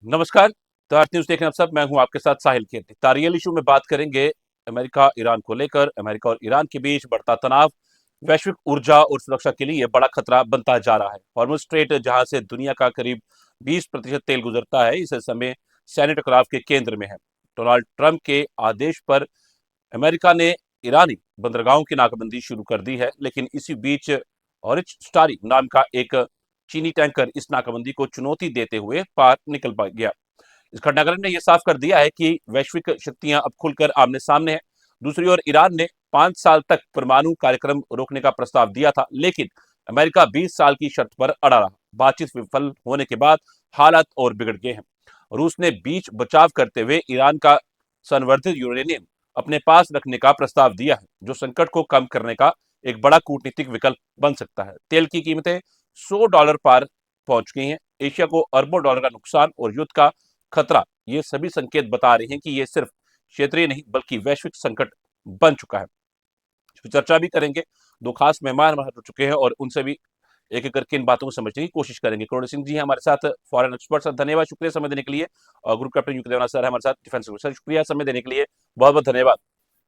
नमस्कार। तार न्यूज देखने आप सब, मैं हूं आपके साथ साहिल खेती। तारियल इशू में बात करेंगे अमेरिका ईरान को लेकर। अमेरिका और ईरान के बीच बढ़ता तनाव वैश्विक ऊर्जा और सुरक्षा के लिए बड़ा खतरा बनता जा रहा है। हॉर्मुज़ स्ट्रेट, जहां से दुनिया का करीब 20% तेल गुजरता है, इस समय सैन्य टकराव के केंद्र में है। डोनाल्ड ट्रंप के आदेश पर अमेरिका ने ईरानी बंदरगाहों की नाकाबंदी शुरू कर दी है, लेकिन इसी बीच ऑरिच स्टारी नाम का एक चीनी टैंकर इस नाकाबंदी को चुनौती देते हुए पार निकल पा गया। इस घटनाक्रम ने यह साफ कर दिया है कि वैश्विक शक्तियां अब खुलकर आमने सामने हैं। दूसरी ओर ईरान ने 5 साल तक परमाणु कार्यक्रम रोकने का प्रस्ताव दिया था, लेकिन अमेरिका 20 साल की शर्त पर अड़ा रहा। बातचीत विफल होने के बाद हालात और बिगड़ गए हैं। रूस ने बीच बचाव करते हुए ईरान का संवर्धित यूरेनियम अपने पास रखने का प्रस्ताव दिया है, जो संकट को कम करने का एक बड़ा कूटनीतिक विकल्प बन सकता है। तेल की कीमतें $100 पार पहुंच गई हैं। एशिया को अरबों डॉलर का नुकसान और युद्ध का खतरा, ये सभी संकेत बता रहे हैं कि ये सिर्फ क्षेत्रीय नहीं बल्कि वैश्विक संकट बन चुका है। चर्चा भी करेंगे। दो खास मेहमान हमारे जुड़ चुके हैं और उनसे भी एक एक करके इन बातों को समझने की कोशिश करेंगे। करोड़ सिंह जी हैं हमारे साथ, फॉरेन एक्सपर्ट। सर धन्यवाद, शुक्रिया समय देने के लिए। और ग्रुप कैप्टन यूके देवना सर है हमारे साथ, डिफेंस। सर शुक्रिया समय देने के लिए, बहुत बहुत धन्यवाद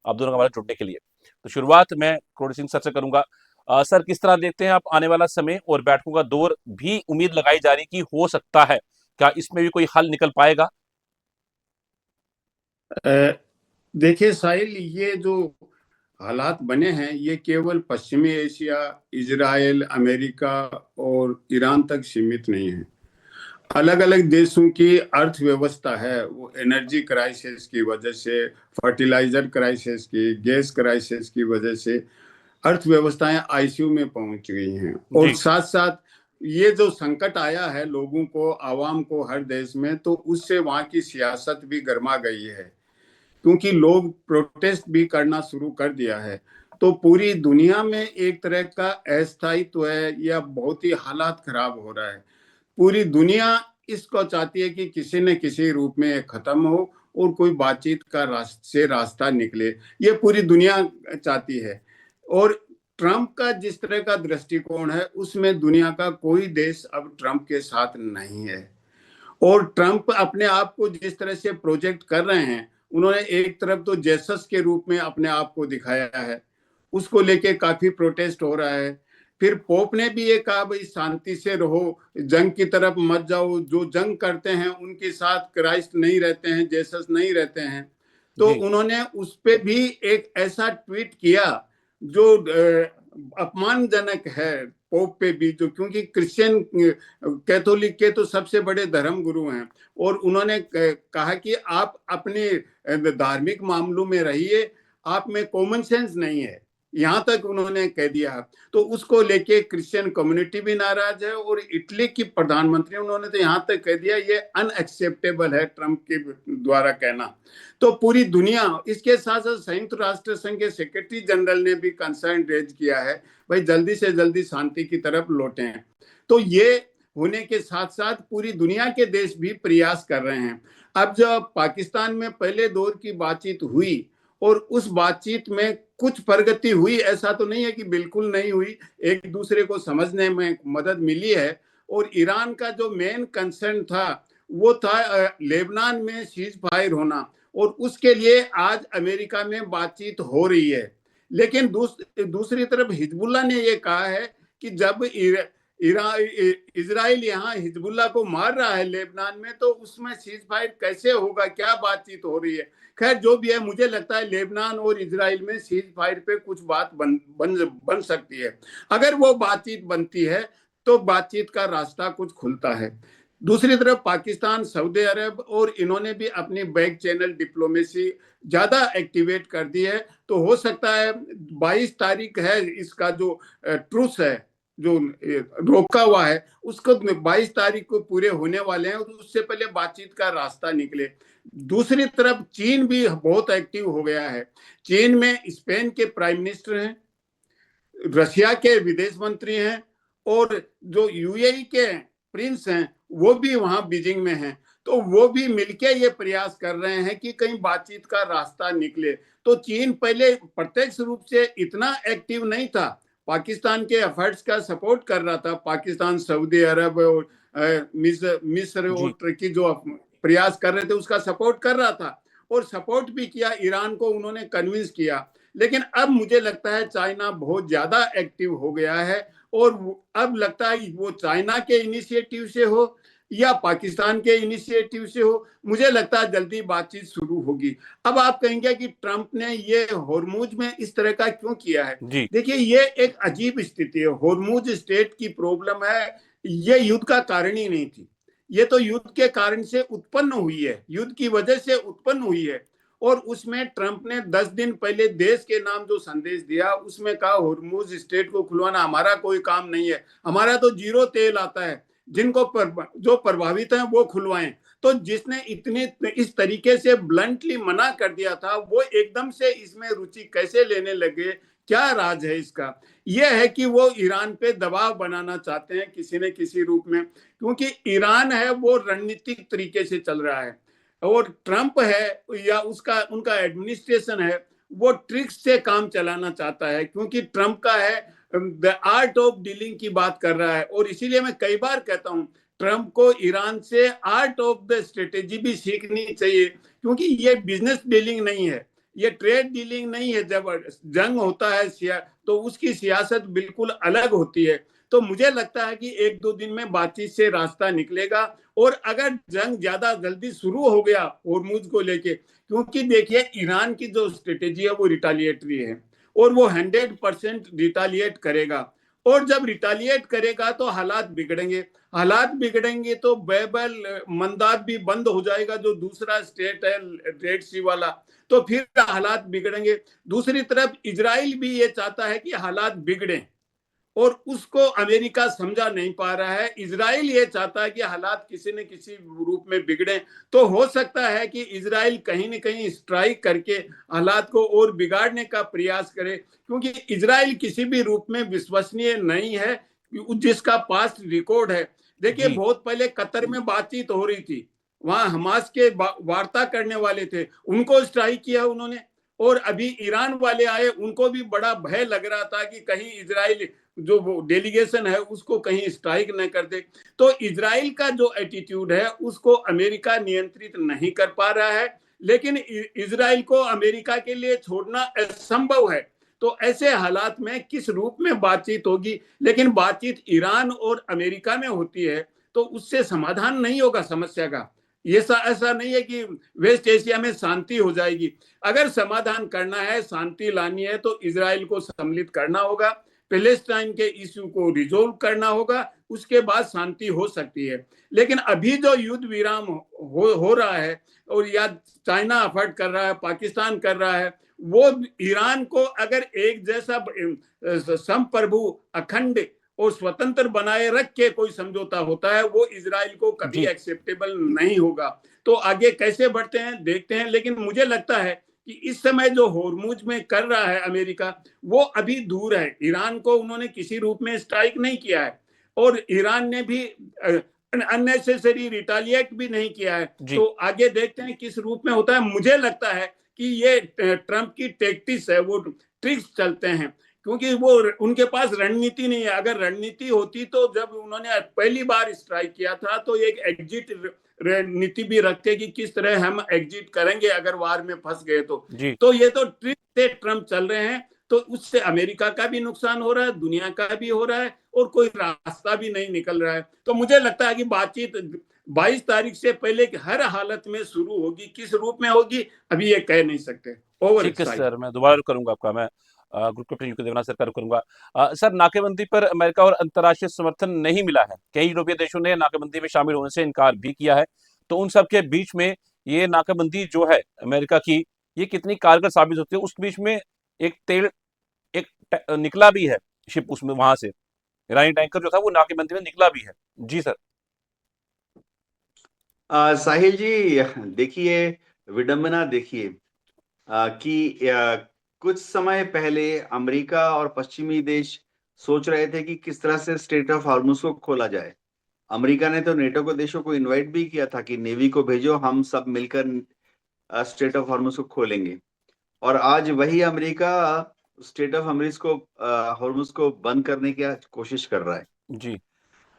आप दोनों का हमारे जुड़ने के लिए। तो शुरुआत मैं करोड़ सिंह सर से करूंगा। सर, किस तरह देखते हैं आप आने वाला समय और बैठकों का दौर? भी उम्मीद लगाई जा रही कि हो सकता है, क्या इसमें भी कोई हल निकल पाएगा? देखिए साहिल, ये जो हालात बने हैं ये केवल पश्चिमी एशिया, इजराइल, अमेरिका और ईरान तक सीमित नहीं है। अलग अलग देशों की अर्थव्यवस्था है वो एनर्जी क्राइसिस की वजह से, फर्टिलाइजर क्राइसिस की, गैस क्राइसिस की वजह से अर्थव्यवस्थाएं आईसीयू में पहुंच गई हैं। और जी। साथ साथ ये जो संकट आया है लोगों को, आवाम को, हर देश में, तो उससे वहां की सियासत भी गर्मा गई है, क्योंकि लोग प्रोटेस्ट भी करना शुरू कर दिया है। तो पूरी दुनिया में एक तरह का अस्थायित्व है या बहुत ही हालात खराब हो रहा है। पूरी दुनिया इसको चाहती है कि किसी न किसी रूप में खत्म हो और कोई बातचीत का रास्ता निकले। ये पूरी दुनिया चाहती है। और ट्रंप का जिस तरह का दृष्टिकोण है उसमें दुनिया का कोई देश अब ट्रंप के साथ नहीं है। और ट्रंप अपने आप को जिस तरह से प्रोजेक्ट कर रहे हैं, उन्होंने एक तरफ तो जेसस के रूप में अपने आप को दिखाया है, उसको लेके काफी प्रोटेस्ट हो रहा है। फिर पोप ने भी ये कहा भाई शांति से रहो, जंग की तरफ मत जाओ, जो जंग करते हैं उनके साथ क्राइस्ट नहीं रहते हैं, जेसस नहीं रहते हैं। तो जी। उन्होंने उस पे भी एक ऐसा ट्वीट किया जो अपमानजनक है पोप पे भी, जो क्योंकि क्रिश्चियन कैथोलिक के तो सबसे बड़े धर्म गुरु हैं। और उन्होंने कहा कि आप अपने धार्मिक मामलों में रहिए, आप में कॉमन सेंस नहीं है, यहाँ तक उन्होंने कह दिया। तो उसको लेके क्रिश्चियन कम्युनिटी भी नाराज है। और इटली की प्रधानमंत्री, उन्होंने तो यहाँ तक कह दिया ये अनएक्सेप्टेबल है ट्रंप के द्वारा कहना। तो पूरी दुनिया, इसके साथ साथ संयुक्त राष्ट्र संघ के सेक्रेटरी जनरल ने भी कंसर्न रेज किया है, भाई जल्दी से जल्दी शांति की तरफ लौटें। तो ये होने के साथ साथ पूरी दुनिया के देश भी प्रयास कर रहे हैं। अब जब पाकिस्तान में पहले दौर की बातचीत हुई और उस बातचीत में कुछ प्रगति हुई, ऐसा तो नहीं है कि बिल्कुल नहीं हुई, एक दूसरे को समझने में मदद मिली है। और ईरान का जो मेन कंसर्न था वो था लेबनान में सीज फायर होना, और उसके लिए आज अमेरिका में बातचीत हो रही है। लेकिन दूसरी तरफ हिजबुल्ला ने यह कहा है कि जब इजराइल यहाँ हिजबुल्ला को मार रहा है लेबनान में, तो उसमें सीज फायर कैसे होगा, क्या बातचीत हो रही है। खैर जो भी है, मुझे लगता है लेबनान और इजराइल में सीज फायर पे कुछ बात बन सकती है। अगर वो बातचीत बनती है तो बातचीत का रास्ता कुछ खुलता है। दूसरी तरफ पाकिस्तान, सऊदी अरब, और इन्होंने भी अपनी बैक चैनल डिप्लोमेसी ज्यादा एक्टिवेट कर दी है। तो हो सकता है 22 तारीख है इसका जो ट्रूस है, जो रोका हुआ है, उसको 22 तारीख को पूरे होने वाले हैं, और उससे पहले बातचीत का रास्ता निकले। दूसरी तरफ चीन भी बहुत एक्टिव हो गया है। चीन में स्पेन के प्राइम मिनिस्टर हैं, रशिया के विदेश मंत्री हैं, और जो यूएई के प्रिंस हैं वो भी वहां बीजिंग में हैं। तो वो भी मिलके ये प्रयास कर रहे हैं कि कहीं बातचीत का रास्ता निकले। तो चीन पहले प्रत्यक्ष रूप से इतना एक्टिव नहीं था, पाकिस्तान के एफर्ट्स का सपोर्ट कर रहा था, पाकिस्तान, सऊदी अरब और मिस्र और जी तुर्की जो प्रयास कर रहे थे उसका सपोर्ट कर रहा था, और सपोर्ट भी किया, ईरान को उन्होंने कन्विंस किया। लेकिन अब मुझे लगता है चाइना बहुत ज्यादा एक्टिव हो गया है, और अब लगता है वो चाइना के इनिशिएटिव से हो या पाकिस्तान के इनिशिएटिव से हो, मुझे लगता है जल्दी बातचीत शुरू होगी। अब आप कहेंगे कि ट्रंप ने ये होर्मुज में इस तरह का क्यों किया है। जी देखिए, ये एक अजीब स्थिति है, होर्मुज स्टेट की प्रॉब्लम है, ये युद्ध का कारण ही नहीं थी, ये तो युद्ध के कारण से उत्पन्न हुई है, युद्ध की वजह से उत्पन्न हुई है। और उसमें ट्रंप ने 10 दिन पहले देश के नाम जो संदेश दिया उसमें कहा होर्मुज स्टेट को खुलवाना हमारा कोई काम नहीं है, हमारा तो जीरो तेल आता है, जिनको जो प्रभावित हैं वो खुलवाएं। तो जिसने इतने इस तरीके से ब्लंटली मना कर दिया था, वो एकदम से इसमें रुचि कैसे लेने लगे, क्या राज है इसका। यह है कि वो ईरान पे दबाव बनाना चाहते हैं किसी न किसी रूप में, क्योंकि ईरान है वो रणनीतिक तरीके से चल रहा है, और ट्रंप है या उसका उनका एडमिनिस्ट्रेशन है वो ट्रिक्स से काम चलाना चाहता है, क्योंकि ट्रंप का है द आर्ट ऑफ डीलिंग की बात कर रहा है। और इसीलिए मैं कई बार कहता हूं ट्रंप को ईरान से आर्ट ऑफ द स्ट्रेटेजी भी सीखनी चाहिए, क्योंकि ये बिजनेस डीलिंग नहीं है, ये ट्रेड डीलिंग नहीं है। जब जंग होता है तो उसकी सियासत बिल्कुल अलग होती है। तो मुझे लगता है कि एक दो दिन में बातचीत से रास्ता निकलेगा, और अगर जंग ज्यादा जल्दी शुरू हो गया होर्मुज को लेके, क्योंकि देखिए ईरान की जो स्ट्रेटेजी है वो रिटालिएटरी है, और वो 100% रिटालिएट करेगा, और जब रिटालिएट करेगा तो हालात बिगड़ेंगे, हालात बिगड़ेंगे तो बेबल मंदात भी बंद हो जाएगा, जो दूसरा स्टेट है रेड सी वाला, तो फिर हालात बिगड़ेंगे। दूसरी तरफ इजराइल भी ये चाहता है कि हालात बिगड़े, और उसको अमेरिका समझा नहीं पा रहा है। इजराइल ये चाहता है कि हालात किसी न किसी रूप में बिगड़े, तो हो सकता है कि इजराइल कहीं न कहीं स्ट्राइक करके हालात को और बिगाड़ने का प्रयास करे, क्योंकि इजराइल किसी भी रूप में विश्वसनीय नहीं है, जिसका पास्ट रिकॉर्ड है। देखिए, जी बहुत पहले कतर में बातचीत हो रही थी, वहां हमास के वार्ता करने वाले थे, उनको स्ट्राइक किया उन्होंने। और अभी ईरान वाले आए, उनको भी बड़ा भय लग रहा था कि कहीं इजराइल जो वो डेलीगेशन है उसको कहीं स्ट्राइक न कर दे। तो इजराइल का जो एटीट्यूड है उसको अमेरिका नियंत्रित नहीं कर पा रहा है, लेकिन इजराइल को अमेरिका के लिए छोड़ना असंभव है। तो ऐसे हालात में किस रूप में बातचीत होगी, लेकिन बातचीत ईरान और अमेरिका में होती है तो उससे समाधान नहीं होगा समस्या का। ये ऐसा नहीं है कि वेस्ट एशिया में शांति हो जाएगी। अगर समाधान करना है, शांति लानी है, तो इजराइल को सम्मिलित करना होगा, पैलेस्टाइन के इश्यू को रिजोल्व करना होगा, उसके बाद शांति हो सकती है। लेकिन अभी जो युद्ध विराम हो रहा है, और या चाइना अफर्ट कर रहा है, पाकिस्तान कर रहा है, वो ईरान को अगर एक जैसा संप्रभु, अखंड और स्वतंत्र बनाए रख के कोई समझौता होता है, वो इजराइल को कभी जी एक्सेप्टेबल नहीं होगा। तो आगे कैसे बढ़ते हैं देखते हैं, लेकिन मुझे लगता है कि इस समय जो होर्मुज में कर रहा है अमेरिका, वो अभी दूर है। ईरान को उन्होंने किसी रूप में स्ट्राइक नहीं किया है, और ईरान ने भी अननेसेसरी रिटालिएट भी नहीं किया है। जी तो आगे देखते हैं किस रूप में होता है। मुझे लगता है कि ये ट्रंप की टैक्टिक्स है, वो ट्रिक्स चलते हैं, क्योंकि वो उनके पास रणनीति नहीं है। अगर रणनीति होती तो जब उन्होंने पहली बार स्ट्राइक किया था तो एक एग्जिट नीति भी रखते कि किस तरह हम एग्जिट करेंगे अगर वार में फंस गए तो। जी तो ये तो ट्रिक से ट्रंप चल रहे हैं, तो उससे अमेरिका का भी नुकसान हो रहा है, दुनिया का भी हो रहा है, और कोई रास्ता भी नहीं निकल रहा है। तो मुझे लगता है कि बातचीत 22 तारीख से पहले हर हालत में शुरू होगी, किस रूप में होगी अभी ये कह नहीं सकते। ओवर ठीक है साइड। सर, मैं दोबारा करूंगा आपका, मैं group captain UK Devnath sir का रुख करूंगा। सर, नाकेबंदी पर अमेरिका और अंतर्राष्ट्रीय समर्थन नहीं मिला है, कई यूरोपीय देशों ने नाकेबंदी में शामिल होने से इनकार भी किया है। तो उन सब के बीच में ये नाकाबंदी जो है अमेरिका की, ये कितनी कारगर साबित होती है? उस बीच में एक तेल एक निकला भी है, शिप उसमें, वहां से ईरानी टैंकर जो था वो नाकेबंदी में निकला भी है। जी सर। साहिल जी, देखिए, विडंबना देखिए कि कुछ समय पहले अमेरिका और पश्चिमी देश सोच रहे थे कि किस तरह से स्ट्रेट ऑफ हॉर्मुज को खोला जाए। अमेरिका ने तो नेटो को देशों को इनवाइट भी किया था कि नेवी को भेजो, हम सब मिलकर स्ट्रेट ऑफ हॉर्मुज को खोलेंगे। और आज वही अमेरिका स्टेट ऑफ हॉर्मुज को बंद करने की कोशिश कर रहा है। जी।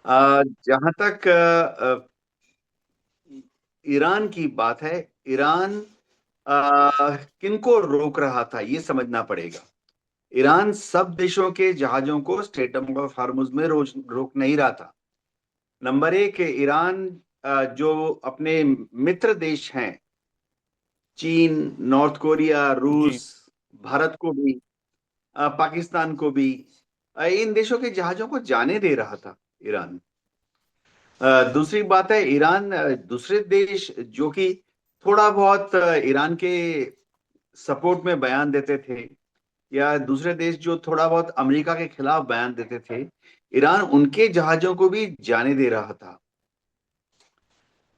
जहां तक ईरान की बात है, ईरान किनको रोक रहा था ये समझना पड़ेगा। ईरान सब देशों के जहाजों को स्ट्रेट ऑफ हॉर्मुज में रोक नहीं रहा था। नंबर एक, ईरान जो अपने मित्र देश हैं, चीन, नॉर्थ कोरिया, जी। रूस, भारत को भी, पाकिस्तान को भी, इन देशों के जहाजों को जाने दे रहा था ईरान। दूसरी बात है, ईरान दूसरे देश जो कि थोड़ा बहुत ईरान के सपोर्ट में बयान देते थे, या दूसरे देश जो थोड़ा बहुत अमेरिका के खिलाफ बयान देते थे, ईरान उनके जहाजों को भी जाने दे रहा था।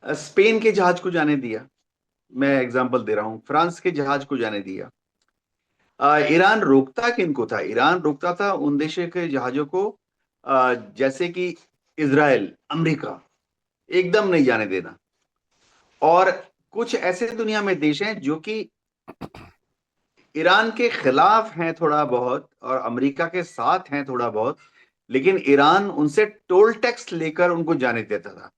स्पेन के जहाज को जाने दिया, मैं एग्जांपल दे रहा हूं, फ्रांस के जहाज को जाने दिया। ईरान रोकता किनको था? ईरान रोकता था उन देशों के जहाजों को, जैसे कि इजराइल, अमेरिका, एकदम नहीं जाने देना। और कुछ ऐसे दुनिया में देश हैं जो कि ईरान के खिलाफ हैं थोड़ा बहुत और अमेरिका के साथ हैं थोड़ा बहुत, लेकिन ईरान उनसे टोल टैक्स लेकर उनको जाने देता था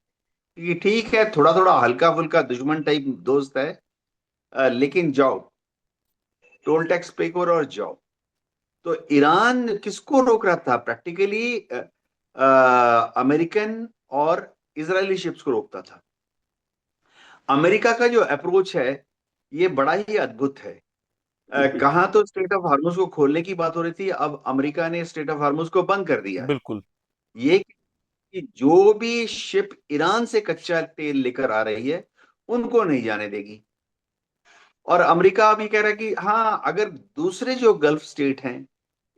कि ठीक है, थोड़ा थोड़ा हल्का फुल्का दुश्मन टाइप दोस्त है, लेकिन जाओ, टोल टैक्स पे करो और जाओ। तो ईरान किसको रोक रहा था? प्रैक्टिकली अमेरिकन और इजरायली शिप्स को रोकता था। अमेरिका का जो अप्रोच है ये बड़ा ही अद्भुत है। कहाँ तो स्ट्रेट ऑफ हार्मुज को खोलने की बात हो रही थी, अब अमेरिका ने स्ट्रेट ऑफ हार्मुज को बंद कर दिया है। बिल्कुल। ये कि जो भी शिप ईरान से कच्चा तेल लेकर आ रही है उनको नहीं जाने देगी। और अमेरिका अभी कह रहा है कि हाँ, अगर दूसरे जो गल्फ स्टेट हैं,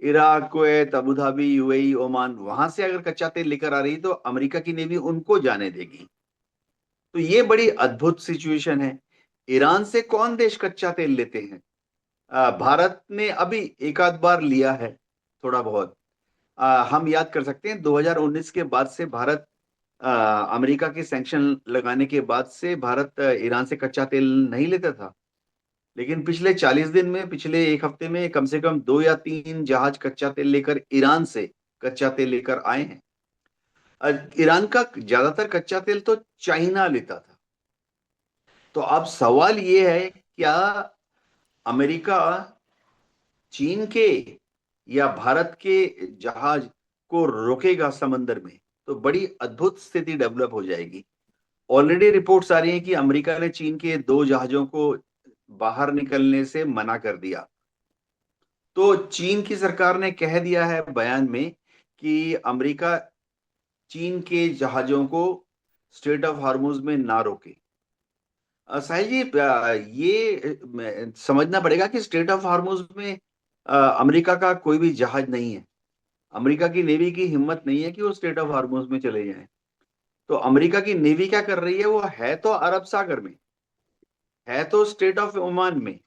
Iraq, Kuwait, Abu Dhabi, UAE, Oman, वहां से अगर कच्चा तेल लेकर आ रही है तो अमेरिका की नेवी उनको जाने देगी। तो ये बड़ी अद्भुत सिचुएशन है। ईरान से कौन देश कच्चा तेल लेते हैं? भारत ने अभी एक आध बार लिया है थोड़ा बहुत। हम याद कर सकते हैं 2019 के बाद से भारत, अमेरिका के सैंक्शन लगाने के बाद से भारत ईरान से कच्चा तेल नहीं लेता था। लेकिन पिछले 40 दिन में, पिछले एक हफ्ते में कम से कम 2 या 3 जहाज कच्चा तेल लेकर ईरान से कच्चा तेल लेकर आए हैं। ईरान का ज्यादातर कच्चा तेल तो चाइना लेता था। तो अब सवाल ये है, क्या अमेरिका चीन के या भारत के जहाज को रोकेगा समंदर में? तो बड़ी अद्भुत स्थिति डेवलप हो जाएगी। ऑलरेडी रिपोर्ट्स आ रही हैं कि अमेरिका ने चीन के 2 जहाजों को बाहर निकलने से मना कर दिया। तो चीन की सरकार ने कह दिया है बयान में कि अमेरिका चीन के जहाजों को स्ट्रेट ऑफ हार्मुज में ना रोके। साहिल जी, ये समझना पड़ेगा कि स्ट्रेट ऑफ हार्मुज में अमेरिका का कोई भी जहाज नहीं है। अमेरिका की नेवी की हिम्मत नहीं है कि वो स्ट्रेट ऑफ हार्मुज में चले जाएं। तो अमेरिका की नेवी क्या कर रही है? वो है तो अरब सागर में, है तो स्टेट ऑफ ओमान में,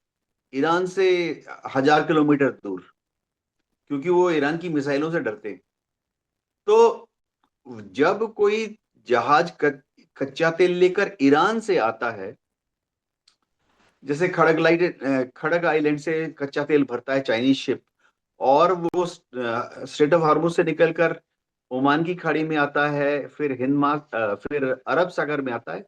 ईरान से 1000 किलोमीटर दूर, क्योंकि वो ईरान की मिसाइलों से डरते हैं। तो जब कोई जहाज कच्चा तेल लेकर ईरान से आता है, जैसे खड़ग आइलैंड से कच्चा तेल भरता है चाइनीज शिप, और वो स्ट्रेट ऑफ हार्मुज से निकलकर ओमान की खाड़ी में आता है, फिर फिर अरब सागर में आता है,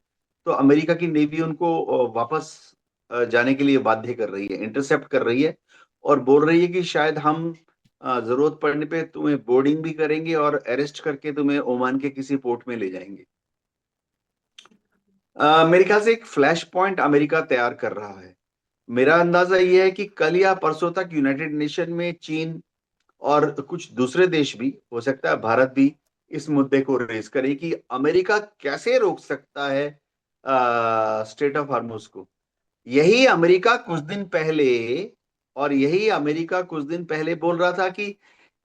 तो अमेरिका की नेवी उनको वापस जाने के लिए बाध्य कर रही है, इंटरसेप्ट कर रही है, और बोल रही है कि शायद हम जरूरत पड़ने पे तुम्हें बोर्डिंग भी करेंगे और अरेस्ट करके तुम्हें ओमान के किसी पोर्ट में ले जाएंगे। मेरे ख्याल से एक फ्लैश पॉइंट अमेरिका तैयार कर रहा है। मेरा अंदाजा ये है कि कल या परसों तक यूनाइटेड नेशन में चीन और कुछ दूसरे देश भी, हो सकता है भारत भी, इस मुद्दे को रेज करे कि अमेरिका कैसे रोक सकता है स्ट्रेट ऑफ हार्मुज को। यही अमेरिका कुछ दिन पहले बोल रहा था कि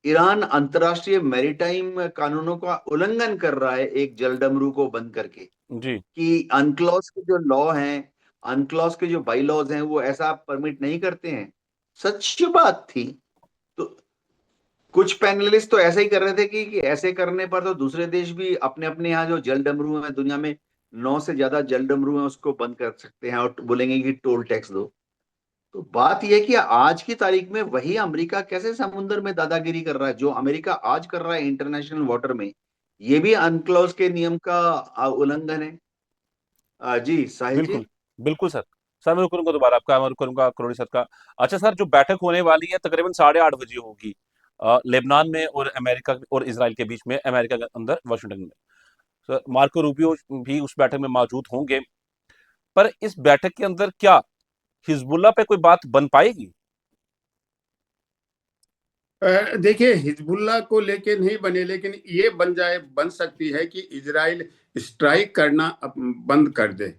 ईरान अंतर्राष्ट्रीय मैरीटाइम कानूनों का उल्लंघन कर रहा है एक जलडमरू को बंद करके, जी। कि अनक्लॉज के जो लॉ हैं, अनक्लॉज के जो बाई लॉज हैं, वो ऐसा परमिट नहीं करते हैं। सच बात थी। तो कुछ पैनलिस्ट तो ऐसा ही कर रहे थे कि ऐसे करने पर तो दूसरे देश भी अपने अपने यहाँ जो जल डमरू हैं, दुनिया में 9 से ज्यादा जल डमरू हैं, उसको बंद कर सकते हैं और बोलेंगे कि टोल टैक्स दो। तो बात यह है कि आज की तारीख में वही अमेरिका कैसे समुद्र में दादागिरी कर रहा है, जो अमेरिका आज कर रहा है इंटरनेशनल वाटर में, ये भी अनक्लोज के नियम का उल्लंघन है। जी साहिल जी। बिल्कुल, बिल्कुल सर। सर मैं करूँगा दोबारा आपका, मैं करूँगा करोड़ी सर का। अच्छा सर, जो बैठक होने वाली है तकरीबन 8:30 बजे होगी, लेबनान में और अमेरिका और इज़राइल के बीच में, अमेरिका के अंदर वाशिंगटन में। सर मार्को रूबियो भी उस बैठक में मौजूद होंगे। पर इस बैठक के अंदर क्या हिजबुल्लाह पे कोई बात बन पाएगी? देखिए, हिजबुल्लाह को लेके नहीं बने, लेकिन ये बन सकती है कि इजराइल स्ट्राइक करना बंद कर दे।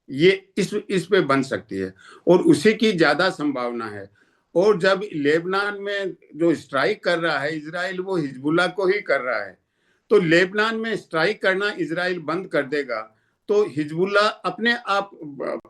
ये इस पे बन सकती है और उसी की ज्यादा संभावना है। और जब लेबनान में जो स्ट्राइक कर रहा है इजराइल, वो हिजबुल्लाह को ही कर रहा है। तो लेबनान में स्ट्राइक करना इजराइल बंद कर देगा तो हिजबुल्लाह अपने आप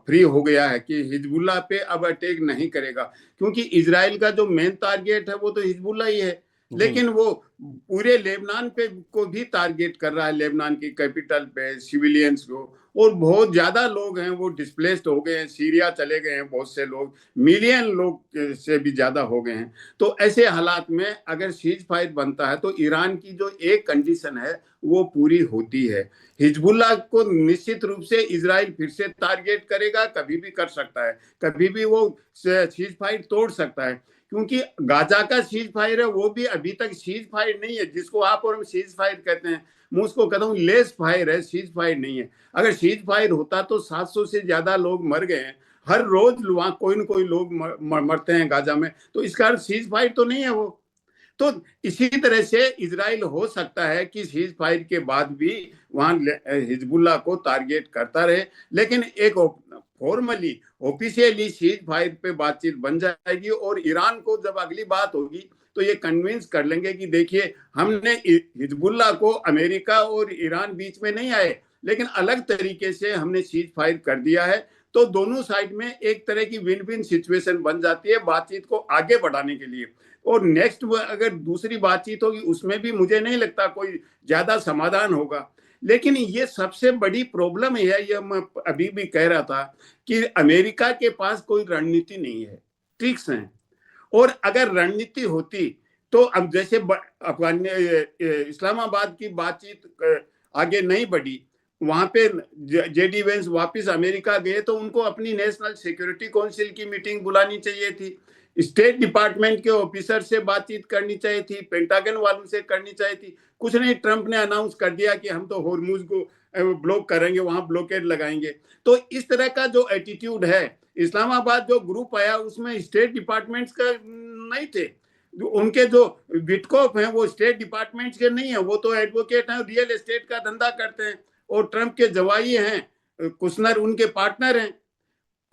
फ्री हो गया है कि हिजबुल्लाह पे अब अटैक नहीं करेगा, क्योंकि इजराइल का जो मेन टारगेट है वो तो हिजबुल्लाह ही है। जी। लेकिन वो पूरे लेबनान पे को भी टारगेट कर रहा है, लेबनान की कैपिटल पे, सिविलियंस को। और बहुत ज्यादा लोग हैं वो डिस्प्लेस्ड हो गए हैं, सीरिया चले गए हैं बहुत से लोग, मिलियन लोग से भी ज्यादा हो गए हैं। तो ऐसे हालात में अगर सीज फायर बनता है तो ईरान की जो एक कंडीशन है वो पूरी होती है। हिजबुल्लाह को निश्चित रूप से इजराइल फिर से टारगेट करेगा, कभी भी कर सकता है, कभी भी वो सीज फायर तोड़ सकता है। क्योंकि गाजा का सीज फायर है वो भी अभी तक सीज फायर नहीं है, जिसको आप और हम सीज फायर कहते हैं। मैं उसको कहता हूँ लेस फायर है, सीज फायर नहीं है। अगर सीज फायर होता तो 700 से ज्यादा लोग मर गए हैं, हर रोज वहां कोई न कोई लोग मरते हैं गाजा में, तो इसका सीज फायर तो नहीं है वो। तो इसी तरह से इजराइल हो सकता है कि सीज फायर के बाद भी वहां हिजबुल्लाह को टारगेट करता रहे, लेकिन एक फॉर्मली ऑफिशियली सीज फायर पे बातचीत बन जाएगी और ईरान को जब अगली बात होगी तो ये कन्विंस कर लेंगे कि देखिए, हमने हिजबुल्लाह को अमेरिका और ईरान बीच में नहीं आए, लेकिन अलग तरीके से हमने सीज फायर कर दिया है। तो दोनों साइड में एक तरह की विन विन सिचुएशन बन जाती है बातचीत को आगे बढ़ाने के लिए। और नेक्स्ट अगर दूसरी बातचीत होगी उसमें भी मुझे नहीं लगता कोई ज्यादा समाधान होगा। लेकिन ये सबसे बड़ी प्रॉब्लम है, ये मैं अभी भी कह रहा था कि अमेरिका के पास कोई रणनीति नहीं है, ट्रिक्स हैं। और अगर रणनीति होती तो अब जैसे अफगान इस्लामाबाद की बातचीत आगे नहीं बढ़ी, वहां पे जेडी वेंस वापस अमेरिका गए तो उनको अपनी नेशनल सिक्योरिटी काउंसिल की मीटिंग बुलानी चाहिए थी, स्टेट डिपार्टमेंट के ऑफिसर से बातचीत करनी चाहिए थी, पेंटागन वालों से करनी चाहिए थी। कुछ नहीं, ट्रंप ने अनाउंस कर दिया कि हम तो होर्मुज को ब्लॉक करेंगे, वहां ब्लॉकेड लगाएंगे। तो इस तरह का जो एटीट्यूड है, इस्लामाबाद जो ग्रुप आया उसमें स्टेट डिपार्टमेंट्स का नहीं थे, उनके जो विटकॉफ हैं वो स्टेट डिपार्टमेंट्स के नहीं है, वो तो एडवोकेट हैं, रियल एस्टेट का धंधा करते हैं और ट्रंप के जवाई हैं, कुशनर उनके पार्टनर हैं।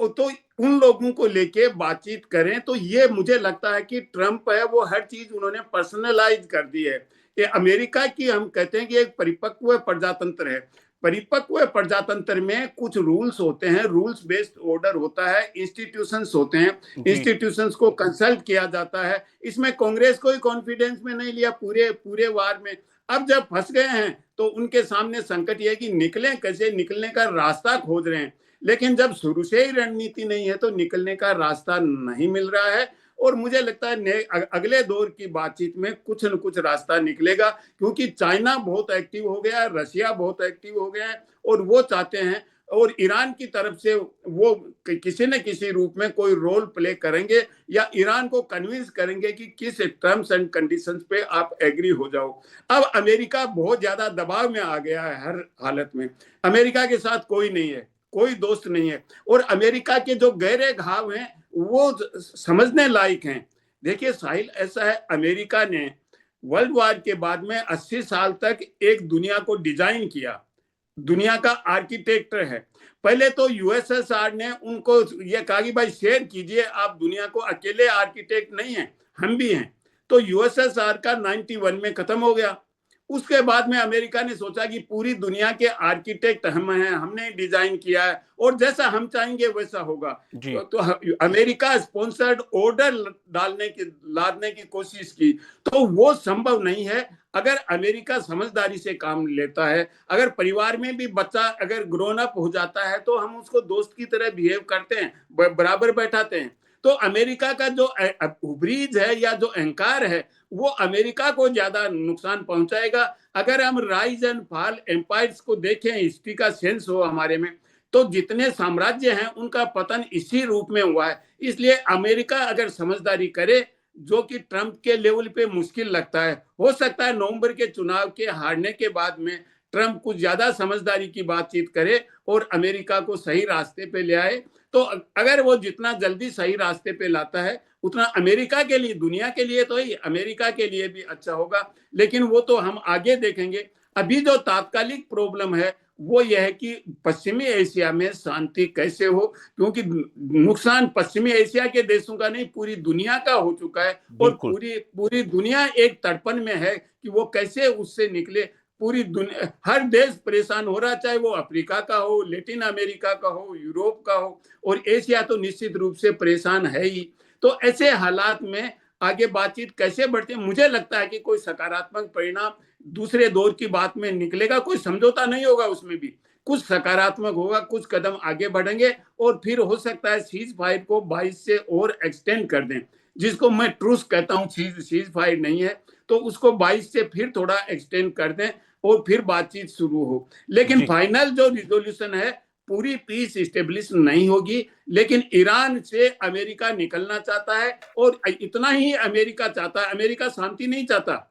तो उन लोगों को लेके बातचीत करें तो ये मुझे लगता है कि ट्रंप है वो हर चीज उन्होंने पर्सनलाइज कर दी है। ये अमेरिका की हम कहते हैं कि एक परिपक्व प्रजातंत्र है। परिपक्व प्रजातंत्र में कुछ रूल्स होते हैं, रूल्स बेस्ड ऑर्डर होता है, इंस्टीट्यूशंस होते हैं, जी। इंस्टीट्यूशंस को कंसल्ट किया जाता है। इसमें कांग्रेस कोई कॉन्फिडेंस में नहीं लिया पूरे पूरे वार में। अब जब फंस गए हैं तो उनके सामने संकट यह है कि निकलें कैसे, निकलने का रास्ता खोज रहे हैं। लेकिन जब शुरू से ही रणनीति नहीं है तो निकलने का रास्ता नहीं मिल रहा है। और मुझे लगता है अगले दौर की बातचीत में कुछ न कुछ रास्ता निकलेगा, क्योंकि चाइना बहुत एक्टिव हो गया है, रशिया बहुत एक्टिव हो गया है और वो चाहते हैं, और ईरान की तरफ से वो किसी न किसी रूप में कोई रोल प्ले करेंगे या ईरान को कन्विंस करेंगे कि किस टर्म्स एंड कंडीशंस पे आप एग्री हो जाओ। अब अमेरिका बहुत ज्यादा दबाव में आ गया है, हर हालत में अमेरिका के साथ कोई नहीं है, कोई दोस्त नहीं है। और अमेरिका के जो गहरे घाव हैं वो समझने लायक हैं। देखिए साहिल, ऐसा है, अमेरिका ने वर्ल्ड वार के बाद में 80 साल तक एक दुनिया को डिजाइन किया, दुनिया का आर्किटेक्टर है। पहले तो यूएसएसआर ने उनको ये कहा कि भाई शेयर कीजिए, आप दुनिया को अकेले आर्किटेक्ट नहीं है, हम भी हैं। तो यूएसएसआर का 91 में खत्म हो गया। उसके बाद में अमेरिका ने सोचा कि पूरी दुनिया के आर्किटेक्ट हम हैं, हमने डिजाइन किया है और जैसा हम चाहेंगे वैसा होगा। तो अमेरिका स्पॉन्सर्ड ऑर्डर लादने की कोशिश की, तो वो संभव नहीं है। अगर अमेरिका समझदारी से काम लेता है, अगर परिवार में भी बच्चा अगर ग्रोन अप हो जाता है तो हम उसको दोस्त की तरह बिहेव करते हैं, बराबर बैठाते हैं। तो अमेरिका का जो ब्रीज है या जो अहंकार है वो अमेरिका को ज्यादा नुकसान पहुंचाएगा। अगर हम राइज एंड फॉल एम्पायर्स को देखें, हिस्ट्री का सेंस हो हमारे में, तो जितने साम्राज्य हैं उनका पतन इसी रूप में हुआ है। इसलिए अमेरिका अगर समझदारी करे, जो कि ट्रंप के लेवल पे मुश्किल लगता है, हो सकता है नवंबर के चुनाव के हारने के बाद में ट्रंप कुछ ज्यादा समझदारी की बातचीत करे और अमेरिका को सही रास्ते पे ले आए। तो अगर वो जितना जल्दी सही रास्ते पे लाता है उतना अमेरिका के लिए, दुनिया के लिए तो ही, अमेरिका के लिए भी अच्छा होगा। लेकिन वो तो हम आगे देखेंगे। अभी जो तात्कालिक प्रॉब्लम है वो यह है कि पश्चिमी एशिया में शांति कैसे हो, क्योंकि नुकसान पश्चिमी एशिया के देशों का नहीं, पूरी दुनिया का हो चुका है। और बिल्कुल। पूरी पूरी दुनिया एक तड़पन में है कि वो कैसे उससे निकले। पूरी दुनिया, हर देश परेशान हो रहा, चाहे वो अफ्रीका का हो, लेटिन अमेरिका का हो, यूरोप का हो, और एशिया तो निश्चित रूप से परेशान है ही। तो ऐसे हालात में आगे बातचीत कैसे बढ़ती है, मुझे लगता है कि कोई सकारात्मक परिणाम दूसरे दौर की बात में निकलेगा। कोई समझौता नहीं होगा, उसमें भी कुछ सकारात्मक होगा, कुछ कदम आगे बढ़ेंगे और फिर हो सकता है सीज फायर को 22 से और एक्सटेंड कर दें, जिसको मैं ट्रूस कहता हूं, सीज फायर नहीं है, तो उसको 22 से फिर थोड़ा एक्सटेंड कर दें और फिर बातचीत शुरू हो। लेकिन जी फाइनल जो रिजोल्यूशन है, पूरी पीस स्टेब्लिश नहीं होगी। लेकिन ईरान से अमेरिका निकलना चाहता है, और इतना ही अमेरिका चाहता है, अमेरिका शांति नहीं चाहता,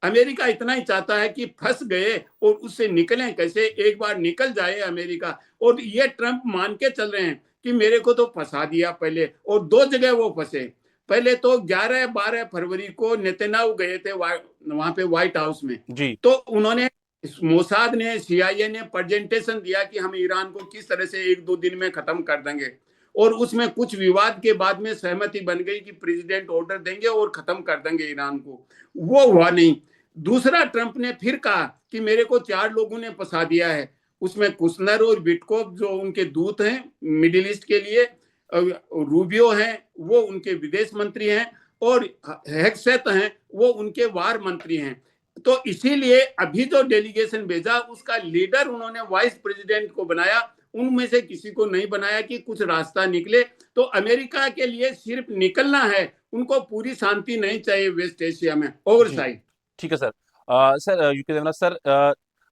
अमेरिका इतना ही चाहता है कि फंस गए और उससे निकलें कैसे, एक बार निकल जाए अमेरिका। और ये ट्रंप मान के चल रहे हैं कि मेरे को तो फंसा दिया पहले, और दो जगह वो फंसे। पहले तो 11-12 फरवरी को नेतन्याहू गए थे वहां पे व्हाइट हाउस में, जी तो उन्होंने, मोसाद ने, सीआईए ने प्रेजेंटेशन दिया कि हम ईरान को किस तरह से 1-2 दिन में खत्म कर देंगे, और उसमें कुछ विवाद के बाद में सहमति बन गई कि प्रेसिडेंट ऑर्डर देंगे और खत्म कर देंगे ईरान को। वो हुआ नहीं। दूसरा, ट्रंप ने फिर कहा कि मेरे को 4 लोगों ने फंसा दिया है, उसमें कुशनर और विटकोफ जो उनके दूत हैं मिडिल ईस्ट के लिए, रूबियो हैं वो उनके विदेश मंत्री हैं, और हेगसेथ हैं वो उनके वार मंत्री हैं। तो इसीलिए अभी जो डेलीगेशन भेजा उसका लीडर उन्होंने वाइस प्रेसिडेंट को बनाया, उनमें से किसी को नहीं बनाया कि कुछ रास्ता निकले। तो अमेरिका के लिए सिर्फ निकलना है, उनको पूरी शांति नहीं चाहिए वेस्ट एशिया में, ओवर जी साइड। ठीक है sir. Sir UK Devnath sir,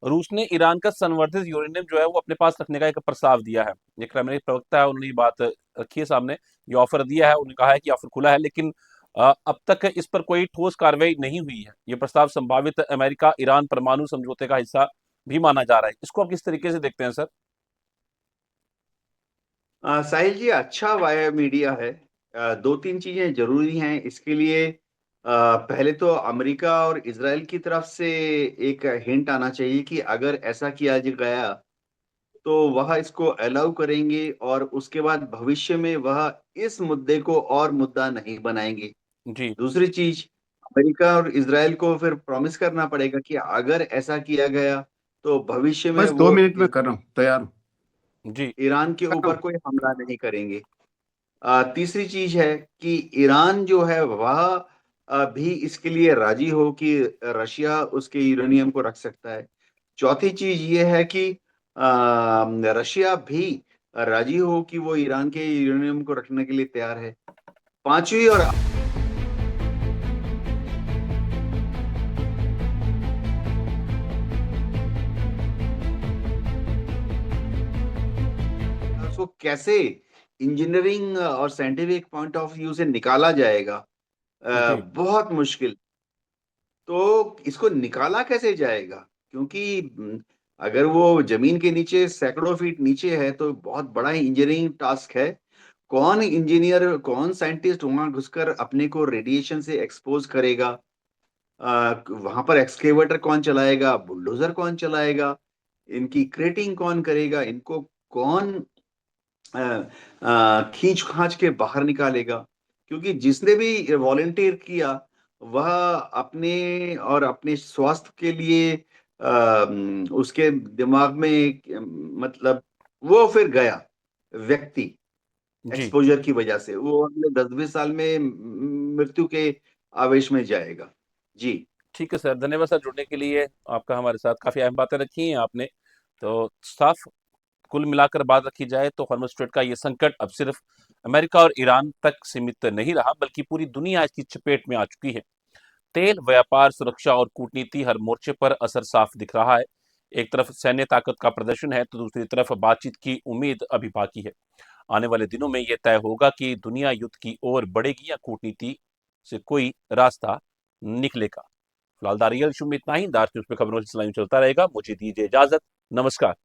रूस ने ईरान का संवर्धित यूरेनियम जो है वो अपने पास रखने का एक प्रस्ताव दिया है। एक क्रेमलिन प्रवक्ता है, उन्होंने ये बात रखी है सामने, ये ऑफर दिया है, उन्होंने कहा है कि ऑफर खुला है, लेकिन अब तक इस पर कोई ठोस कार्रवाई नहीं हुई है। ये प्रस्ताव संभावित अमेरिका ईरान परमाणु समझौते का हिस्सा भी माना जा रहा है। इसको आप किस तरीके से देखते हैं सर? साहिल जी, अच्छा वाया मीडिया है। दो तीन चीजें जरूरी हैं इसके लिए। पहले तो अमेरिका और इजराइल की तरफ से एक हिंट आना चाहिए कि अगर ऐसा किया गया तो वह इसको अलाउ करेंगे, और उसके बाद भविष्य में वह इस मुद्दे को और मुद्दा नहीं बनाएंगे। जी दूसरी चीज, अमेरिका और इजराइल को फिर प्रॉमिस करना पड़ेगा कि अगर ऐसा किया गया तो भविष्य में बस 2 वो मिनट में कर रहा हूँ, तैयार हूँ। जी ईरान के कर रहा ऊपर हूँ। कोई हमला नहीं करेंगे। तीसरी चीज है कि ईरान जो है वह भी इसके लिए राजी हो कि रशिया उसके यूरेनियम को रख सकता है। चौथी चीज ये है कि रशिया भी राजी हो कि वो ईरान के यूरेनियम को रखने के लिए तैयार है। पांचवी और उसको कैसे इंजीनियरिंग और साइंटिफिक पॉइंट ऑफ व्यू से निकाला जाएगा, जी बहुत मुश्किल। तो इसको निकाला कैसे जाएगा, क्योंकि अगर वो जमीन के नीचे सैकड़ों फीट नीचे है तो बहुत बड़ा इंजीनियरिंग टास्क है। कौन इंजीनियर, कौन साइंटिस्ट वहां घुसकर अपने को रेडिएशन से एक्सपोज करेगा? वहां पर एक्सकेवेटर कौन चलाएगा, बुलडोजर कौन चलाएगा, इनकी क्रेटिंग कौन करेगा, इनको कौन खींच खांच के बाहर निकालेगा? क्योंकि जिसने भी वॉलेंटियर किया वह अपने और अपने स्वास्थ्य के लिए उसके दिमाग में मतलब वो फिर गया व्यक्ति जी एक्सपोजर की वजह से, वो अगले 10-20 साल में मृत्यु के आवेश में जाएगा। जी। ठीक है सर, धन्यवाद सर जुड़ने के लिए। आपका हमारे साथ काफी अहम बातें रखी हैं आपने, तो साफ कुल मिलाकर बात रखी जाए तो हॉर्मुज़ स्ट्रेट का ये संकट अब सिर्फ अमेरिका और ईरान तक सीमित नहीं रहा, बल्कि पूरी दुनिया इसकी चपेट में आ चुकी है। तेल, व्यापार, सुरक्षा और कूटनीति हर मोर्चे पर असर साफ दिख रहा है। एक तरफ सैन्य ताकत का प्रदर्शन है तो दूसरी तरफ बातचीत की उम्मीद अभी बाकी है। आने वाले दिनों में यह तय होगा कि दुनिया युद्ध की ओर बढ़ेगी या कूटनीति से कोई रास्ता निकलेगा। फिलहाल द रियल इशू में इतना ही। दार्स न्यूज पे खबरों से चलता रहेगा। मुझे दीजिए इजाजत। नमस्कार।